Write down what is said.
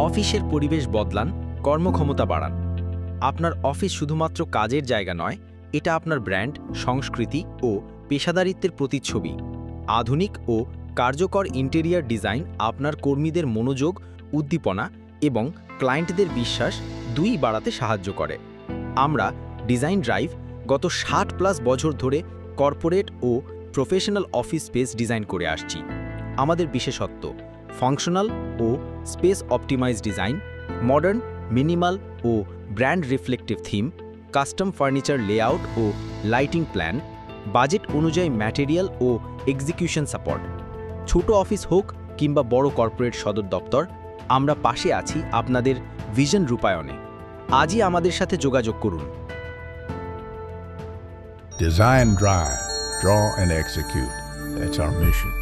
অফিসের পরিবেশ বদলান, কর্মক্ষমতা বাড়ান। আপনার অফিস শুধুমাত্র কাজের জায়গা নয়, এটা আপনার ব্র্যান্ড, সংস্কৃতি ও পেশাদারিত্বের প্রতিচ্ছবি। আধুনিক ও কার্যকর ইন্টেরিয়ার ডিজাইন আপনার কর্মীদের মনোযোগ, উদ্দীপনা এবং ক্লায়েন্টদের বিশ্বাস দুই বাড়াতে সাহায্য করে। আমরা ডিজাইন ড্রাইভ গত 60+ বছর ধরে কর্পোরেট ও প্রফেশনাল অফিস স্পেস ডিজাইন করে আসছি। আমাদের বিশেষত্ব: ফাংশনাল ও space optimise design, modern, minimal ও brand reflective theme, custom furniture layout ও লাইটিং প্ল্যান, বাজেট অনুযায়ী ম্যাটেরিয়াল ও এক্সিকিউশন সাপোর্ট। ছোট অফিস হোক কিংবা বড় কর্পোরেট সদর দপ্তর, আমরা পাশে আছি আপনাদের ভিশন রূপায়ণে। আজই আমাদের সাথে যোগাযোগ করুন। Design, drive, draw and execute. That's our mission.